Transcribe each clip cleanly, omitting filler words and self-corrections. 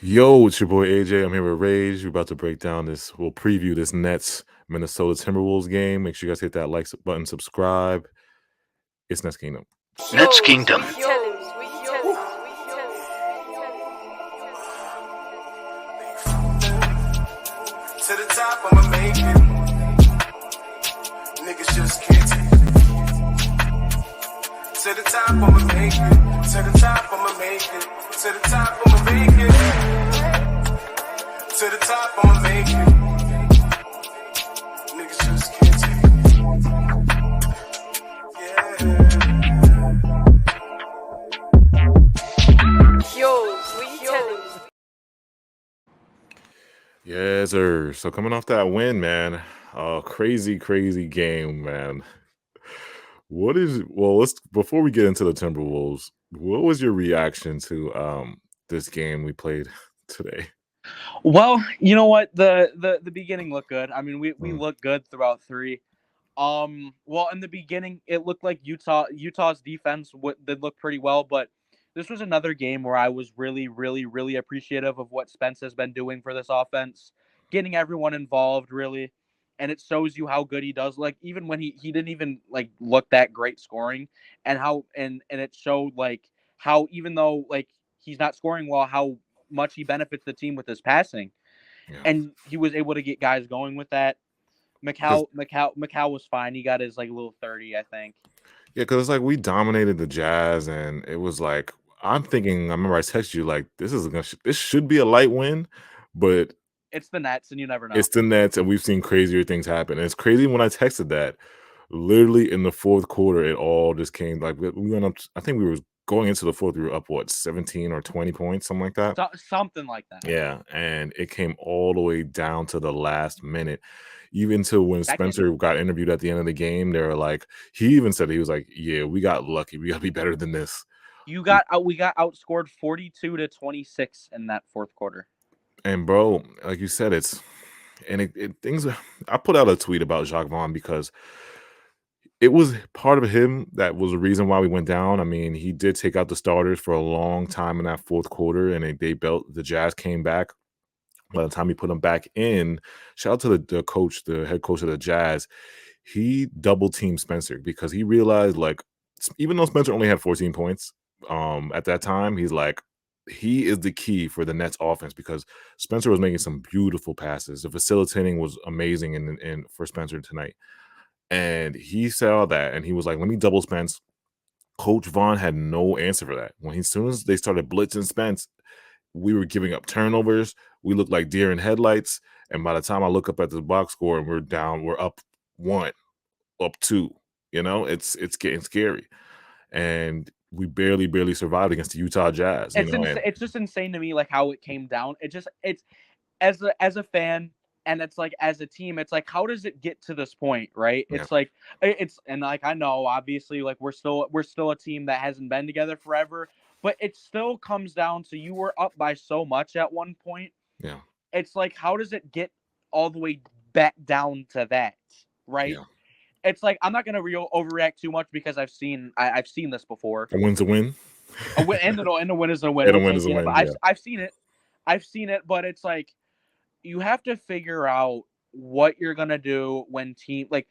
Yo, it's your boy AJ. I'm here with Rage. We're about to break down this. We'll preview this Nets Minnesota Timberwolves game. Make sure you guys hit that like button, subscribe. It's Nets Kingdom. Next Kingdom. To the top, I'ma make it. Niggas just can't take it. To the top, I'ma make it. To the top, I'ma make it. To the top, I'ma make it. To the top, I'ma make it. Niggas just can't take it. Yeah. Yes, sir. So coming off that win, man. Crazy, crazy game, man. Let's before we get into the Timberwolves, what was your reaction to this game we played today? Well, you know what? The beginning looked good. I mean, we Mm. looked good throughout three. Well, in the beginning, it looked like Utah's defense did look pretty well, but this was another game where I was really, really, really appreciative of what Spence has been doing for this offense, getting everyone involved, really, and it shows you how good he does. Like even when he didn't even like look that great scoring, and how and it showed like how even though like he's not scoring well, how much he benefits the team with his passing, Yeah. and he was able to get guys going with that. Because Macau was fine. He got his like little 30, I think. because it's like we dominated the Jazz, and it was like I'm thinking. I remember I texted you like this should be a light win, but It's the Nets, and you never know. it's the Nets, and we've seen crazier things happen. And it's crazy when I texted that. Literally in the fourth quarter, it all just came like we went up. I think we were going into the fourth. We were up 17 or 20 points, something like that. Something like that. Yeah, and it came all the way down to the last minute. Even to when Spencer got interviewed at the end of the game, they were like, he even said he was like, "Yeah, we got lucky. We got to be better than this." We got outscored 42-26 in that fourth quarter. And bro, like you said, it things. I put out a tweet about Jacques Vaughn because it was part of him that was the reason why we went down. I mean, he did take out the starters for a long time in that fourth quarter, and they built the Jazz came back. By the time he put them back in, shout out to the coach, the head coach of the Jazz. He double teamed Spencer because he realized, like, even though Spencer only had 14 points at that time, he's like, he is the key for the Nets offense because Spencer was making some beautiful passes. The facilitating was amazing in for Spencer tonight. And he saw that and he was like, let me double Spence. Coach Vaughn had no answer for that. As soon as they started blitzing Spence, we were giving up turnovers. We looked like deer in headlights. And by the time I look up at the box score and we're up one, up two. It's getting scary. And we barely survived against the Utah Jazz. It's just insane to me like how it came down. It's as a fan, and it's like as a team, it's like how does it get to this point, right? Yeah. It's like and like I know obviously like we're still a team that hasn't been together forever, but it still comes down to you were up by so much at one point. Yeah. It's like how does it get all the way back down to that, right? Yeah. It's like I'm not gonna overreact too much because I've seen this before. A win's a win. A win and a win is a win. And a win is a win. But Yeah. I've seen it, but it's like you have to figure out what you're gonna do when like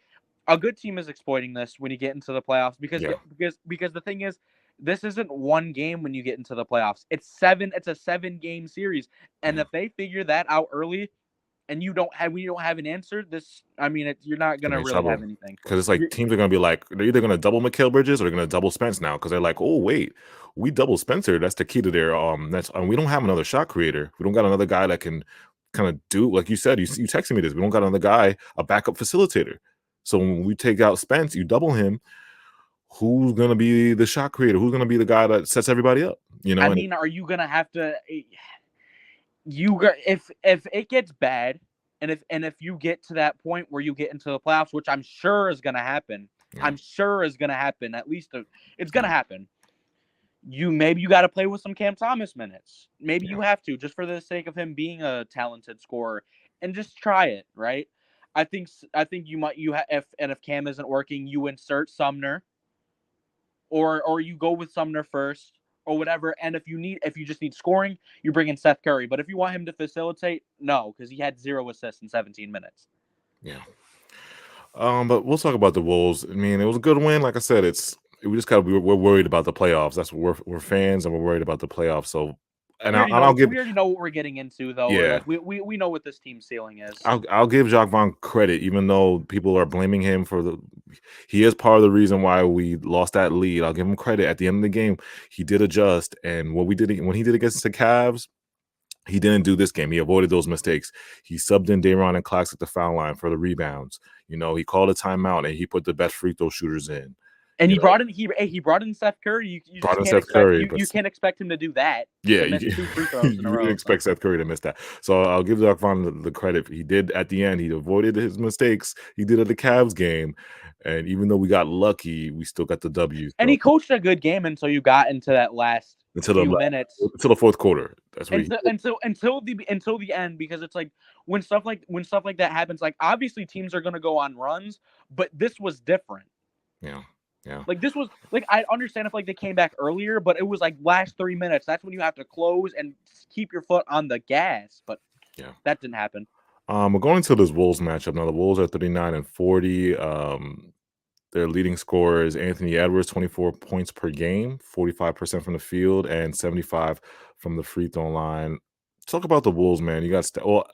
a good team is exploiting this when you get into the playoffs because the thing is this isn't one game when you get into the playoffs. It's a 7-game series. And if they figure that out early and we don't have an answer, you're not gonna really have anything. Because it's like teams are gonna be like they're either gonna double Mikal Bridges or they're gonna double Spence now because they're like, oh wait, we double Spencer. That's the key to their we don't have another shot creator. We don't got another guy that can kind of do like you said. You texted me this. We don't got another guy, a backup facilitator. So when we take out Spence, you double him. Who's gonna be the shot creator? Who's gonna be the guy that sets everybody up? Are you gonna have to? If it gets bad, and if you get to that point where you get into the playoffs, which I'm sure is gonna happen, At least it's gonna happen. Maybe you got to play with some Cam Thomas minutes. Maybe you have to just for the sake of him being a talented scorer, and just try it. Right? I think if Cam isn't working, you insert Sumner, or you go with Sumner first, or whatever. And if you just need scoring, you bring in Seth Curry. But if you want him to facilitate, no, because he had 0 assists in 17 minutes. Yeah. But we'll talk about the Wolves. I mean, it was a good win. Like I said, we just we're worried about the playoffs. That's what we're fans and we're worried about the playoffs. So, and I'll give We already know what we're getting into, though. yeah. Like we know what this team's ceiling is. I'll give Jacques Vaughn credit, even though people are blaming him he is part of the reason why we lost that lead. I'll give him credit. At the end of the game, he did adjust, and when he did against the Cavs, he didn't do this game. He avoided those mistakes. He subbed in Day'Ron and Clax at the foul line for the rebounds. You know, he called a timeout and he put the best free throw shooters in. And he brought in Seth Curry. You brought just in can't Seth Curry, you can't expect him to do that. Yeah, to miss 2 free throws in a you row. didn't expect Seth Curry to miss that. So I'll give Jacques Vaughn the credit. He did at the end. He avoided his mistakes. He did at the Cavs game. And even though we got lucky, we still got the W. So. And he coached a good game until you got into that last few minutes. Until the fourth quarter. That's what until the end, because it's like when stuff like that happens, like obviously teams are gonna go on runs, but this was different. Yeah. Yeah. Like this was like I understand if like they came back earlier, but it was like last 3 minutes. That's when you have to close and keep your foot on the gas. But yeah, that didn't happen. We're going to this Wolves matchup now. The Wolves are 39-40. Their leading scorer is Anthony Edwards, 24 points per game, 45% from the field, and 75 from the free throw line. Talk about the Wolves, man. You got the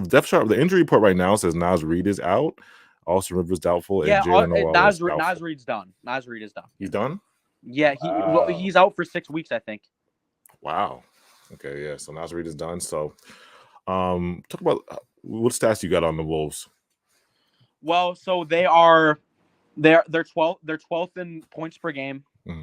depth chart. The injury report right now says Naz Reid is out. Austin Rivers doubtful. Yeah, and Naz Reid's done. Naz Reid is done. He's done? Yeah, he's out for 6 weeks, I think. Wow. Okay, yeah. So Naz Reid is done. So, talk about what stats you got on the Wolves. Well, so they're 12th in points per game. Mm-hmm.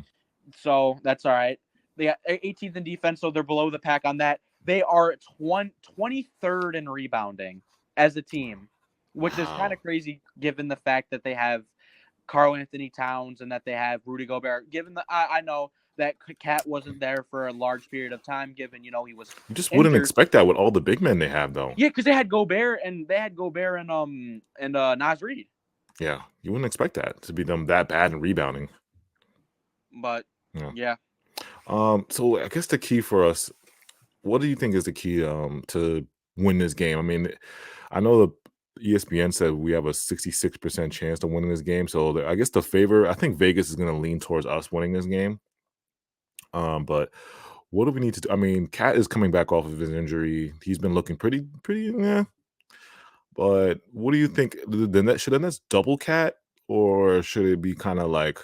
So that's all right. They got 18th in defense, so they're below the pack on that. They are 23rd in rebounding as a team, which is kind of crazy given the fact that they have Karl Anthony Towns and that they have Rudy Gobert. Given I know that Cat wasn't there for a large period of time, given he was. You just wouldn't expect that with all the big men they have, though. Yeah, because they had Gobert and Naz Reid. Yeah, you wouldn't expect that to be them that bad in rebounding. But yeah. So I guess the key for us, what do you think is the key to win this game? I mean, I know the ESPN said we have a 66% chance of winning this game. So I guess I think Vegas is going to lean towards us winning this game. But what do we need to do? I mean, Cat is coming back off of his injury. He's been looking pretty, yeah. But what do you think? Should the Nets double Cat, or should it be kind of like?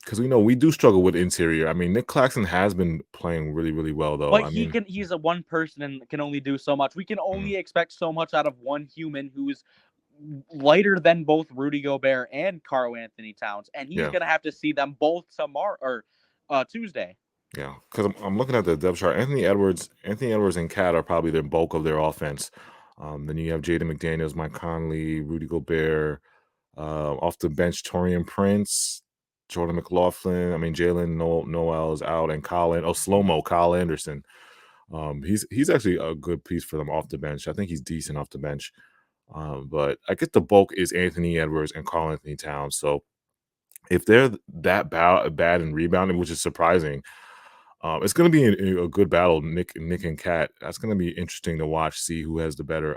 Because we know we do struggle with interior. I mean, Nick Claxton has been playing really, really well, though. But he's a one person and can only do so much. We can only expect so much out of one human who's lighter than both Rudy Gobert and Karl Anthony Towns, and he's gonna have to see them both tomorrow or Tuesday. Yeah, because I'm looking at the depth chart. Anthony Edwards and Cat are probably the bulk of their offense. Then you have Jaden McDaniels, Mike Conley, Rudy Gobert. Off the bench, Taurean Prince, Jordan McLaughlin. I mean, Jalen Noel is out, and Kyle Anderson. He's actually a good piece for them off the bench. I think he's decent off the bench. But I guess the bulk is Anthony Edwards and Karl Anthony Towns. So if they're that bad in rebounding, which is surprising, it's going to be a good battle, Nick and Cat. That's going to be interesting to watch, see who has the better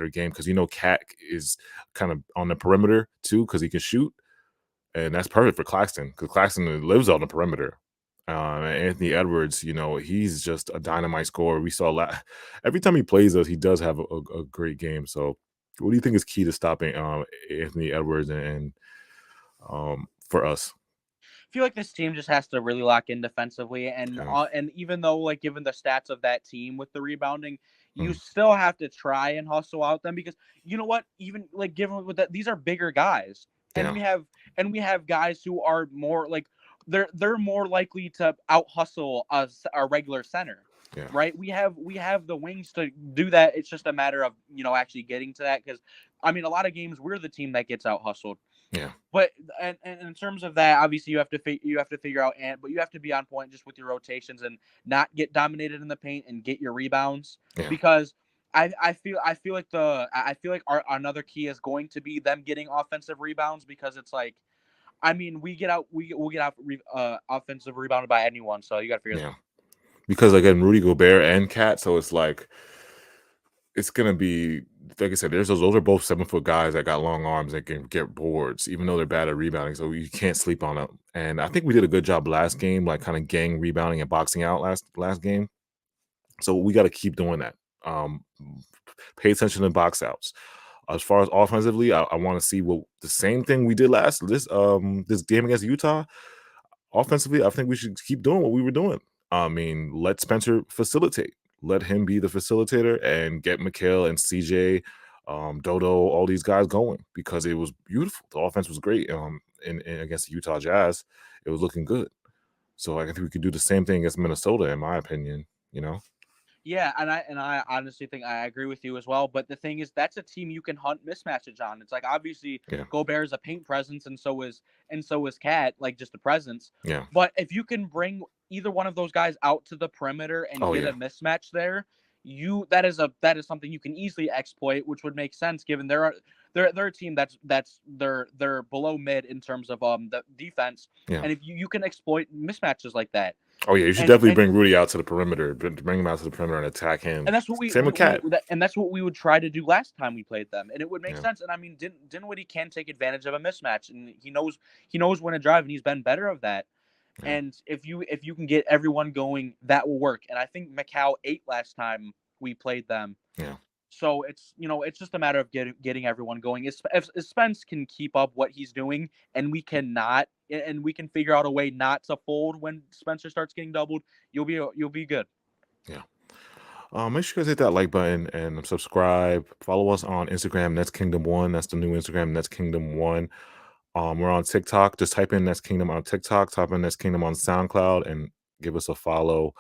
game, because Cat is kind of on the perimeter too, because he can shoot, and that's perfect for Claxton, because Claxton lives on the perimeter. Anthony Edwards, he's just a dynamite scorer. We saw every time he plays us, he does have a great game. So, what do you think is key to stopping Anthony Edwards and for us? I feel like this team just has to really lock in defensively, and even though given the stats of that team with the rebounding, you still have to try and hustle out them, because you know what, even given with that, these are bigger guys, and we have guys who are more they're more likely to out hustle a regular center. Yeah. Right. We have the wings to do that. It's just a matter of actually getting to that, because I mean, a lot of games we're the team that gets out hustled. Yeah. But and in terms of that, obviously you have to figure out, but you have to be on point just with your rotations and not get dominated in the paint and get your rebounds. Yeah. Because I feel like another key is going to be them getting offensive rebounds, because it's I mean, we'll get out offensive rebounded by anyone. So you got to figure. Yeah, because again, Rudy Gobert and Cat, so it's like it's gonna be like I said. Those are both 7-foot guys that got long arms that can get boards, even though they're bad at rebounding. So you can't sleep on them. And I think we did a good job last game, like kind of gang rebounding and boxing out last game. So we got to keep doing that. Um, Pay attention to box outs. As far as offensively, I want to see what the same thing we did this game against Utah. Offensively, I think we should keep doing what we were doing. I mean, let Spencer facilitate. Let him be the facilitator and get Mikal and CJ, Dodo, all these guys going because it was beautiful. The offense was great. In against the Utah Jazz, it was looking good. So I think we could do the same thing against Minnesota, in my opinion. You know. Yeah, and I honestly think I agree with you as well. But the thing is, that's a team you can hunt mismatches on. It's like obviously Yeah. Gobert is a paint presence, and so is Cat, like just a presence. Yeah. But if you can bring either one of those guys out to the perimeter and get yeah. a mismatch there, that is something you can easily exploit, which would make sense given they're a team that's they're below mid in terms of the defense. Yeah. And if you can exploit mismatches like that. Oh yeah, you should definitely bring Rudy out to the perimeter, bring him out to the perimeter and attack him. And that's what Same with Cat. and that's what we would try to do last time we played them, and it would make sense. And I mean, Dinwiddie can take advantage of a mismatch, and he knows when to drive, and he's been better of that. Yeah. And if you can get everyone going, that will work. And I think Mikal ate last time we played them. Yeah. So it's just a matter of getting everyone going. If Spence can keep up what he's doing, and we cannot, and we can figure out a way not to fold when Spencer starts getting doubled, you'll be good. Yeah. Make sure you guys hit that like button and subscribe. Follow us on Instagram, Nets Kingdom 1. That's the new Instagram, Nets Kingdom 1. We're on TikTok. Just type in Nets Kingdom on TikTok, type in Nets Kingdom on SoundCloud, and give us a follow.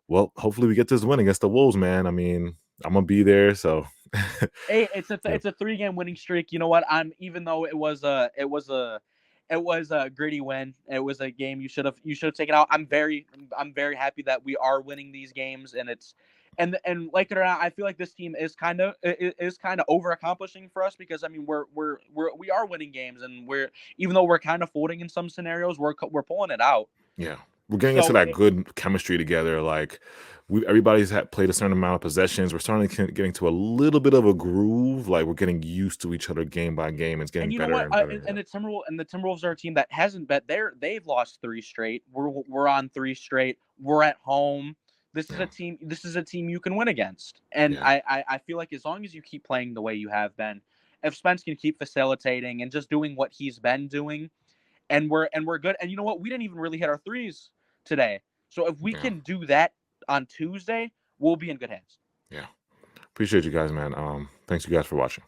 Well, hopefully we get this win against the Wolves, man. I mean, I'm gonna be there, so hey, it's a 3-game winning streak. You know what? Even though it was a gritty win. It was a game you should have taken out. I'm very happy that we are winning these games, and it's and like it or not, I feel like this team is kind of over accomplishing for us because I mean we are winning games, and even though we're kind of folding in some scenarios, we're pulling it out. Yeah. We're getting into that good chemistry together. Like everybody's played a certain amount of possessions. We're starting to get into a little bit of a groove. Like we're getting used to each other game by game. It's getting better and better. And the Timberwolves are a team that hasn't bet. They've lost 3 straight. We're on 3 straight. We're at home. This is a team. This is a team you can win against. And I feel like as long as you keep playing the way you have been, if Spence can keep facilitating and just doing what he's been doing, and we're good. And you know what? We didn't even really hit our threes today. So if we can do that on Tuesday, we'll be in good hands. Yeah. Appreciate you guys, man. Thanks you guys for watching.